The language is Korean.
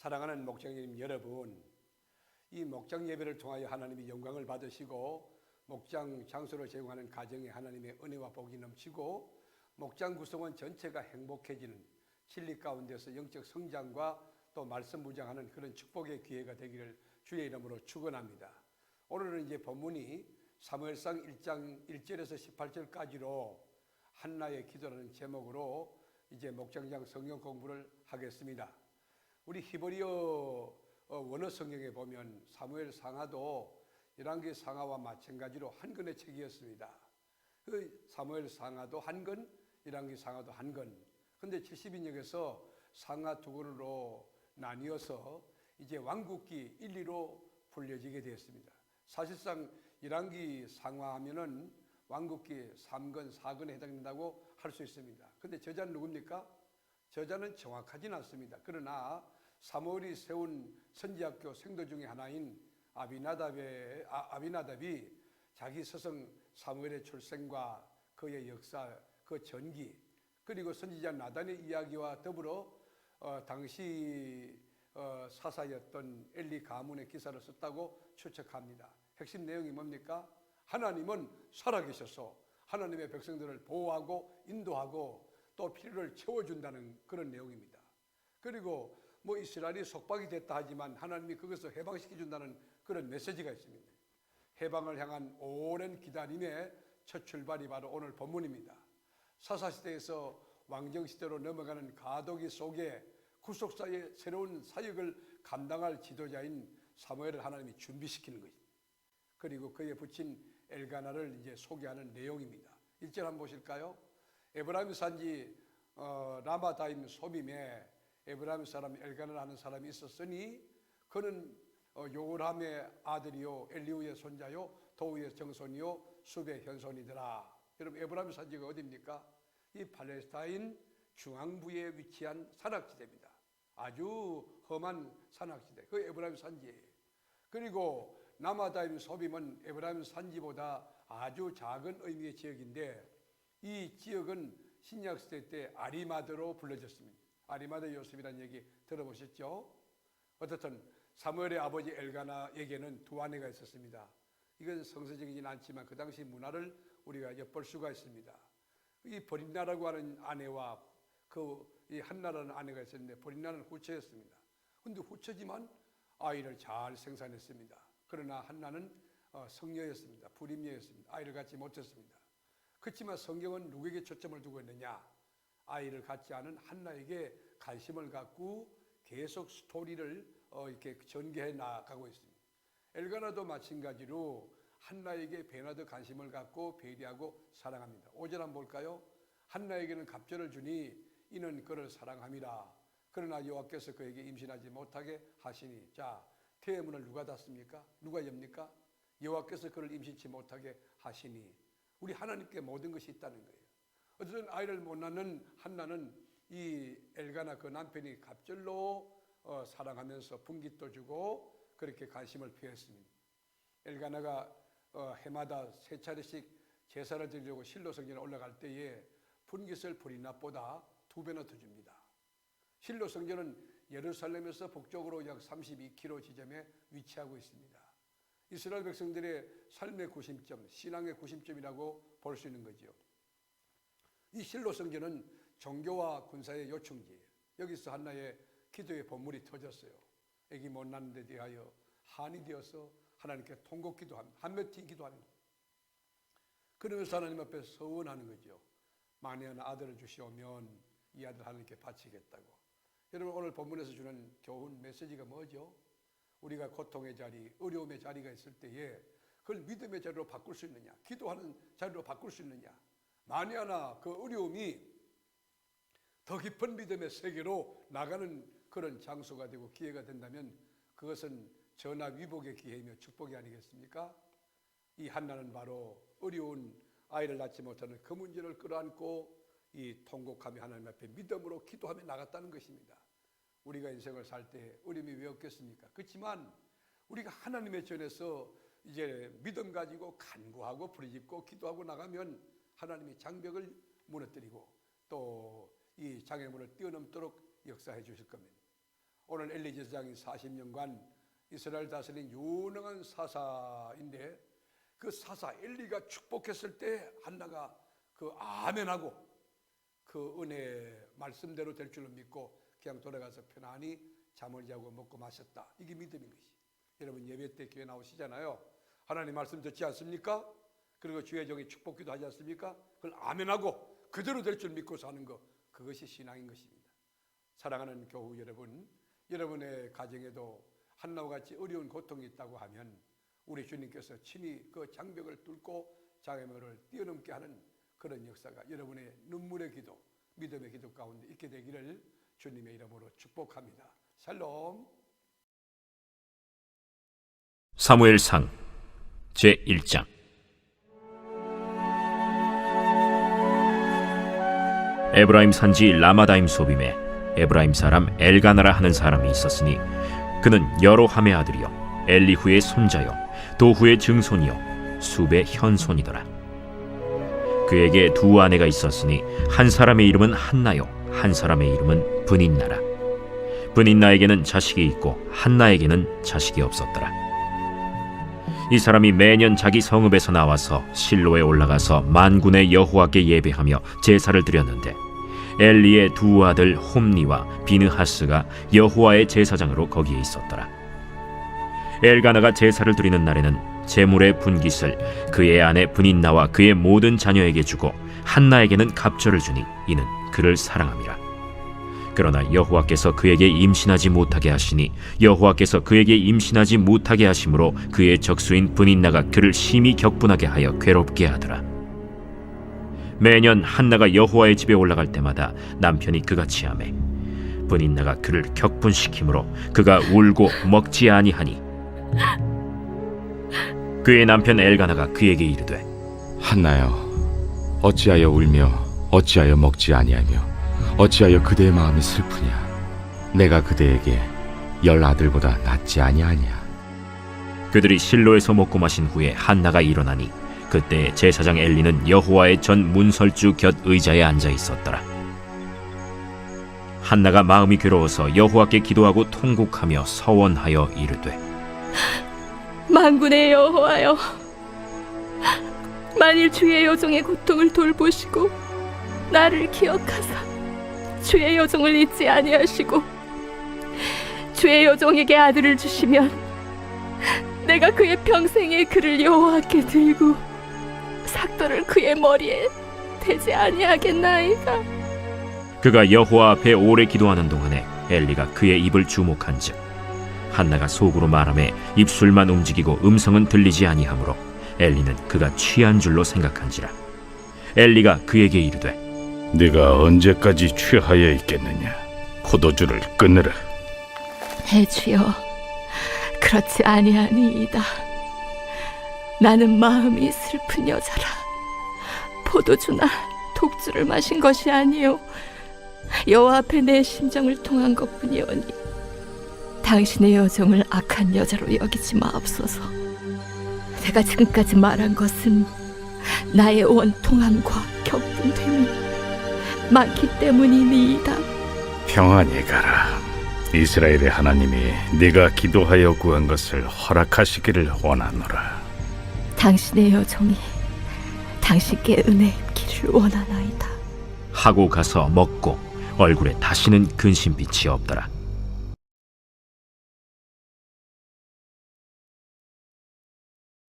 사랑하는 목장님 여러분, 이 목장 예배를 통하여 하나님이 영광을 받으시고 목장 장소를 제공하는 가정에 하나님의 은혜와 복이 넘치고 목장 구성원 전체가 행복해지는 진리 가운데서 영적 성장과 또 말씀 무장하는 그런 축복의 기회가 되기를 주의 이름으로 축원합니다. 오늘은 이제 본문이 사무엘상 1장 1절에서 18절까지로 한나의 기도라는 제목으로 이제 목장장 성경 공부를 하겠습니다. 우리 히브리어 원어 성경에 보면 사무엘 상하도 열왕기 상하와 마찬가지로 한 권의 책이었습니다. 그 사무엘 상하도 한 권, 열왕기 상하도 한 권. 근데 70인역에서 상하 두 권으로 나뉘어서 이제 왕국기 1, 2로 불려지게 되었습니다. 사실상 열왕기 상하하면은 왕국기 3권, 4권에 해당된다고 할 수 있습니다. 근데 저자는 누굽니까? 저자는 정확하진 않습니다. 그러나 사무엘이 세운 선지학교 생도 중에 하나인 아비나답이 자기 스승 사무엘의 출생과 그의 역사, 그 전기, 그리고 선지자 나단의 이야기와 더불어 당시 사사였던 엘리 가문의 기사를 썼다고 추측합니다. 핵심 내용이 뭡니까? 하나님은 살아계셔서 하나님의 백성들을 보호하고 인도하고 또 필요를 채워준다는 그런 내용입니다. 그리고 이스라엘이 속박이 됐다 하지만 하나님이 그것을 해방시켜준다는 그런 메시지가 있습니다. 해방을 향한 오랜 기다림의 첫 출발이 바로 오늘 본문입니다. 사사시대에서 왕정시대로 넘어가는 가도기 속에 구속사의 새로운 사역을 감당할 지도자인 사무엘을 하나님이 준비시키는 것입니다. 그리고 그에 붙인 엘가나를 이제 소개하는 내용입니다. 1절 한번 보실까요? 에브라임 산지 라마다임 소빔에 에브라임 사람 엘가나를 하는 사람이 있었으니 그는 요람의 아들이요 엘리우의 손자요 도우의 정손이요 숲의 현손이더라. 여러분 에브라임 산지가 어디입니까? 이 팔레스타인 중앙부에 위치한 산악지대입니다. 아주 험한 산악지대, 그 에브라임 산지예요. 그리고 라마다임 소빔은 에브라임 산지보다 아주 작은 의미의 지역인데 이 지역은 신약시대 때 아리마드로 불려졌습니다. 아리마드 요셉이라는 얘기 들어보셨죠? 어떻든 사무엘의 아버지 엘가나에게는 두 아내가 있었습니다. 이건 성서적이진 않지만 그 당시 문화를 우리가 엿볼 수가 있습니다. 이 브린나라고 하는 아내와 이 한나라는 아내가 있었는데 브린나는 후처였습니다. 근데 후처지만 아이를 잘 생산했습니다. 그러나 한나는 성녀였습니다. 불임녀였습니다. 아이를 갖지 못했습니다. 그렇지만 성경은 누구에게 초점을 두고 있느냐? 아이를 갖지 않은 한나에게 관심을 갖고 계속 스토리를 이렇게 전개해 나가고 있습니다. 엘가나도 마찬가지로 한나에게 배나더 관심을 갖고 배려하고 사랑합니다. 5절 한번 볼까요? 한나에게는 갑절을 주니 이는 그를 사랑함이라. 그러나 여호와께서 그에게 임신하지 못하게 하시니. 자, 태의 문을 누가 닫습니까? 누가 엽니까? 여호와께서 그를 임신치 못하게 하시니. 우리 하나님께 모든 것이 있다는 거예요. 어쨌든 아이를 못 낳는 한나는 이 엘가나 그 남편이 갑절로 사랑하면서 분깃도 주고 그렇게 관심을 표했습니다. 엘가나가 해마다 세 차례씩 제사를 드리려고 실로 성전에 올라갈 때에 분깃을 브린낫보다 2배나 더 줍니다. 실로 성전은 예루살렘에서 북쪽으로 약 32km 지점에 위치하고 있습니다. 이스라엘 백성들의 삶의 구심점, 신앙의 구심점이라고 볼 수 있는 거죠. 이 실로 성전은 종교와 군사의 요충지예요. 여기서 한나의 기도의 본물이 터졌어요. 아기 못 낳는 데 대하여 한이 되어서 하나님께 통곡 기도합니다. 한몇티 기도합니다. 그러면서 하나님 앞에 서원하는 거죠. 만에 하나 아들을 주시오면 이 아들 하나님께 바치겠다고. 여러분 오늘 본문에서 주는 교훈 메시지가 뭐죠? 우리가 고통의 자리, 어려움의 자리가 있을 때에 그걸 믿음의 자리로 바꿀 수 있느냐? 기도하는 자리로 바꿀 수 있느냐? 만에 하나 그 어려움이 더 깊은 믿음의 세계로 나가는 그런 장소가 되고 기회가 된다면 그것은 전화위복의 기회이며 축복이 아니겠습니까? 이 한나는 바로 어려운 아이를 낳지 못하는 그 문제를 끌어안고 이 통곡하며 하나님 앞에 믿음으로 기도하며 나갔다는 것입니다. 우리가 인생을 살 때 어려움이 왜 없겠습니까? 그렇지만 우리가 하나님의 전에서 이제 믿음 가지고 간구하고 부르짖고 기도하고 나가면 하나님이 장벽을 무너뜨리고 또 이 장애물을 뛰어넘도록 역사해 주실 겁니다. 오늘 엘리 제사장이 40년간 이스라엘 다스린 유능한 사사인데, 그 사사 엘리가 축복했을 때 한나가 그 아멘하고 그 은혜 말씀대로 될 줄로 믿고 그냥 돌아가서 편안히 잠을 자고 먹고 마셨다. 이게 믿음인 것이. 여러분 예배 때 교회 나오시잖아요. 하나님 말씀 듣지 않습니까? 그리고 주의 종이 축복기도 하지 않습니까? 그걸 아멘하고 그대로 될 줄 믿고 사는 것, 그것이 신앙인 것입니다. 사랑하는 교우 여러분, 여러분의 가정에도 한나와 같이 어려운 고통이 있다고 하면 우리 주님께서 친히 그 장벽을 뚫고 장애물을 뛰어넘게 하는 그런 역사가 여러분의 눈물의 기도, 믿음의 기도 가운데 있게 되기를 주님의 이름으로 축복합니다. 샬롬. 사무엘상 제1장. 에브라임 산지 라마다임 소빔에 에브라임 사람 엘가나라 하는 사람이 있었으니 그는 여로함의 아들이요 엘리후의 손자요 도후의 증손이요 숲의 현손이더라. 그에게 두 아내가 있었으니 한 사람의 이름은 한나요 한 사람의 이름은 브닌나라. 브닌나에게는 자식이 있고 한나에게는 자식이 없었더라. 이 사람이 매년 자기 성읍에서 나와서 실로에 올라가서 만군의 여호와께 예배하며 제사를 드렸는데 엘리의 두 아들 홈니와 비느하스가 여호와의 제사장으로 거기에 있었더라. 엘가나가 제사를 드리는 날에는 제물의 분깃을 그의 아내 브닌나와 그의 모든 자녀에게 주고 한나에게는 갑절을 주니 이는 그를 사랑함이라. 그러나 여호와께서 그에게 임신하지 못하게 하시니 여호와께서 그에게 임신하지 못하게 하심으로 그의 적수인 브닌나가 그를 심히 격분하게 하여 괴롭게 하더라. 매년 한나가 여호와의 집에 올라갈 때마다 남편이 그같이 하매 브닌나가 그를 격분시키므로 그가 울고 먹지 아니하니 그의 남편 엘가나가 그에게 이르되 한나여, 어찌하여 울며 어찌하여 먹지 아니하며 어찌하여 그대의 마음이 슬프냐? 내가 그대에게 10 아들보다 낫지 아니하냐? 그들이 실로에서 먹고 마신 후에 한나가 일어나니 그때 제사장 엘리는 여호와의 전 문설주 곁 의자에 앉아 있었더라. 한나가 마음이 괴로워서 여호와께 기도하고 통곡하며 서원하여 이르되 만군의 여호와여, 만일 주의 여종의 고통을 돌보시고 나를 기억하사 주의 여종을 잊지 아니하시고 주의 여종에게 아들을 주시면 내가 그의 평생에 그를 여호와께 들고 삭도를 그의 머리에 대지 아니하겠나이까. 그가 여호와 앞에 오래 기도하는 동안에 엘리가 그의 입을 주목한즉 한나가 속으로 말하며 입술만 움직이고 음성은 들리지 아니하므로 엘리는 그가 취한 줄로 생각한지라. 엘리가 그에게 이르되 네가 언제까지 취하여 있겠느냐? 포도주를 끊으라. 대주여, 그렇지 아니하니이다. 나는 마음이 슬픈 여자라. 포도주나 독주를 마신 것이 아니요 여호와 앞에 내 심정을 통한 것뿐이오니 당신의 여종을 악한 여자로 여기지 마옵소서. 내가 지금까지 말한 것은 나의 원통함과 격분됨이 많기 때문이니이다. 평안히 가라. 이스라엘의 하나님이 네가 기도하여 구한 것을 허락하시기를 원하노라. 당신의 여종이 당신께 은혜 입기를 원하나이다. 하고 가서 먹고 얼굴에 다시는 근심빛이 없더라.